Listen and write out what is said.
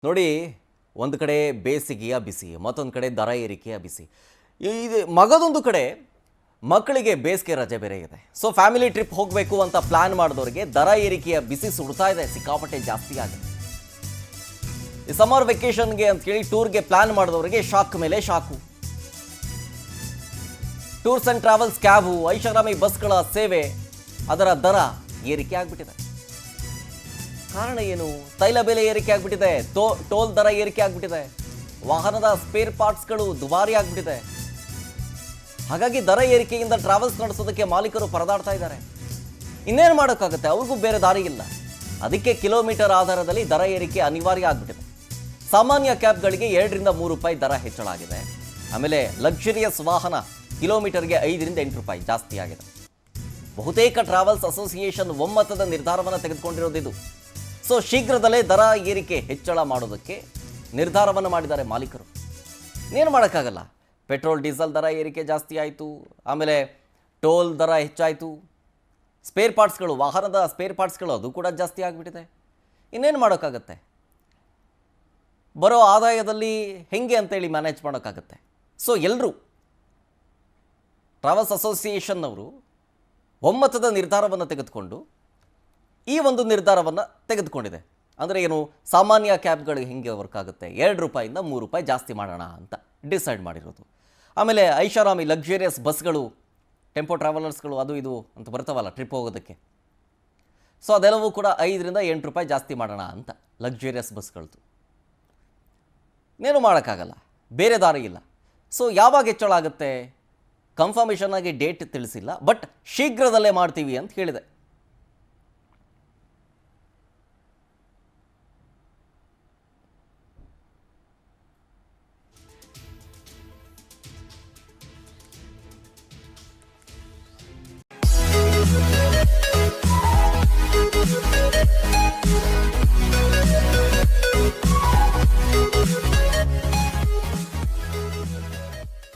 ನೋಡಿ, ಒಂದು ಕಡೆ ಬೇಸಿಗೆಯ ಬಿಸಿ, ಮತ್ತೊಂದು ಕಡೆ ದರ ಏರಿಕೆಯ ಬಿಸಿ. ಇದು ಮಗದೊಂದು ಕಡೆ ಮಕ್ಕಳಿಗೆ ಬೇಸಿಗೆ ರಜೆ ಬೇರೆ ಇದೆ. ಸೊ ಫ್ಯಾಮಿಲಿ ಟ್ರಿಪ್ ಹೋಗಬೇಕು ಅಂತ ಪ್ಲಾನ್ ಮಾಡಿದವರಿಗೆ ದರ ಏರಿಕೆಯ ಬಿಸಿ ಸುಡ್ತಾ ಇದೆ, ಸಿಕ್ಕಾಪಟ್ಟೆ ಜಾಸ್ತಿ ಆಗಿದೆ. ಈ ಸಮ್ಮರ್ ವೆಕೇಷನ್ಗೆ ಅಂತೇಳಿ ಟೂರ್ಗೆ ಪ್ಲಾನ್ ಮಾಡಿದವರಿಗೆ ಶಾಕ್ ಮೇಲೆ shock. Tours and travels cab, ಐಷಾರಾಮಿ ಬಸ್ಗಳ ಸೇವೆ, ಅದರ ದರ ಏರಿಕೆ ಆಗಿಬಿಟ್ಟಿದೆ. ಕಾರಣ ಏನು? ತೈಲ ಬೆಲೆ ಏರಿಕೆ ಆಗಿಬಿಟ್ಟಿದೆ, ಟೋಲ್ ದರ ಏರಿಕೆ ಆಗಿಬಿಟ್ಟಿದೆ, ವಾಹನದ ಸ್ಪೇರ್ ಪಾರ್ಟ್ಸ್ಗಳು ದುಬಾರಿ ಆಗಿಬಿಟ್ಟಿದೆ. ಹಾಗಾಗಿ ದರ ಏರಿಕೆಯಿಂದ ಟ್ರಾವೆಲ್ಸ್ ನಡೆಸೋದಕ್ಕೆ ಮಾಲೀಕರು ಪರದಾಡ್ತಾ ಇದ್ದಾರೆ. ಇನ್ನೇನು ಮಾಡೋಕ್ಕಾಗುತ್ತೆ? ಅವ್ರಿಗೂ ಬೇರೆ ದಾರಿ ಇಲ್ಲ. ಅದಕ್ಕೆ ಕಿಲೋಮೀಟರ್ ಆಧಾರದಲ್ಲಿ ದರ ಏರಿಕೆ ಅನಿವಾರ್ಯ ಆಗಿಬಿಟ್ಟಿದೆ. ಸಾಮಾನ್ಯ ಕ್ಯಾಬ್ಗಳಿಗೆ 2 ರಿಂದ 3 ರೂಪಾಯಿ ದರ ಹೆಚ್ಚಳ ಆಗಿದೆ. ಆಮೇಲೆ ಲಕ್ಸುರಿಯಸ್ ವಾಹನ ಕಿಲೋಮೀಟರ್ಗೆ 5 ರಿಂದ 8 ರೂಪಾಯಿ ಜಾಸ್ತಿ ಆಗಿದೆ. ಬಹುತೇಕ ಟ್ರಾವೆಲ್ಸ್ ಅಸೋಸಿಯೇಷನ್ ಒಮ್ಮತದ ನಿರ್ಧಾರವನ್ನು ತೆಗೆದುಕೊಂಡಿರೋದಿದು. ಸೊ ಶೀಘ್ರದಲ್ಲೇ ದರ ಏರಿಕೆ ಹೆಚ್ಚಳ ಮಾಡೋದಕ್ಕೆ ನಿರ್ಧಾರವನ್ನು ಮಾಡಿದ್ದಾರೆ ಮಾಲೀಕರು. ಇನ್ನೇನು ಮಾಡೋಕ್ಕಾಗಲ್ಲ. ಪೆಟ್ರೋಲ್ ಡೀಸೆಲ್ ದರ ಏರಿಕೆ ಜಾಸ್ತಿ ಆಯಿತು, ಆಮೇಲೆ ಟೋಲ್ ದರ ಹೆಚ್ಚಾಯಿತು, ಸ್ಪೇರ್ ಪಾರ್ಟ್ಸ್ಗಳು, ವಾಹನದ ಸ್ಪೇರ್ ಪಾರ್ಟ್ಸ್ಗಳು ಅದು ಕೂಡ ಜಾಸ್ತಿ ಆಗಿಬಿಟ್ಟಿದೆ. ಇನ್ನೇನು ಮಾಡೋಕ್ಕಾಗತ್ತೆ? ಬರೋ ಆದಾಯದಲ್ಲಿ ಹೆಂಗೆ ಅಂತೇಳಿ ಮ್ಯಾನೇಜ್ ಮಾಡೋಕ್ಕಾಗತ್ತೆ? ಸೊ ಎಲ್ಲರೂ ಟ್ರಾವೆಲ್ಸ್ ಅಸೋಸಿಯೇಷನ್ನವರು ಒಮ್ಮತದ ನಿರ್ಧಾರವನ್ನು ತೆಗೆದುಕೊಂಡು ಈ ಒಂದು ನಿರ್ಧಾರವನ್ನು ತೆಗೆದುಕೊಂಡಿದೆ. ಅಂದರೆ ಏನು? ಸಾಮಾನ್ಯ ಕ್ಯಾಬ್ಗಳಿಗೆ ಹೆಂಗೆ ವರ್ಕ್ ಆಗುತ್ತೆ, 2 ರೂಪಾಯಿಂದ 3 ರೂಪಾಯಿ ಜಾಸ್ತಿ ಮಾಡೋಣ ಅಂತ ಡಿಸೈಡ್ ಮಾಡಿರೋದು. ಆಮೇಲೆ ಐಷಾರಾಮಿ ಲಕ್ಸುರಿಯಸ್ ಬಸ್ಗಳು, ಟೆಂಪೋ ಟ್ರಾವೆಲರ್ಸ್ಗಳು, ಅದು ಇದು ಅಂತ ಬರ್ತಾವಲ್ಲ ಟ್ರಿಪ್ ಹೋಗೋದಕ್ಕೆ, ಸೊ ಅದೆಲ್ಲವೂ ಕೂಡ 5 ರಿಂದ 8 ರೂಪಾಯಿ ಜಾಸ್ತಿ ಮಾಡೋಣ ಅಂತ ಲಕ್ಸುರಿಯಸ್ ಬಸ್ಗಳದ್ದು. ಇನ್ನೇನು ಮಾಡೋಕ್ಕಾಗಲ್ಲ, ಬೇರೆ ದಾರಿ ಇಲ್ಲ. ಸೊ ಯಾವಾಗ ಹೆಚ್ಚಳ ಆಗುತ್ತೆ? ಕನ್ಫರ್ಮೇಷನ್ ಆಗಿ ಡೇಟ್ ತಿಳಿಸಿಲ್ಲ, ಬಟ್ ಶೀಘ್ರದಲ್ಲೇ ಮಾಡ್ತೀವಿ ಅಂತ ಹೇಳಿದೆ.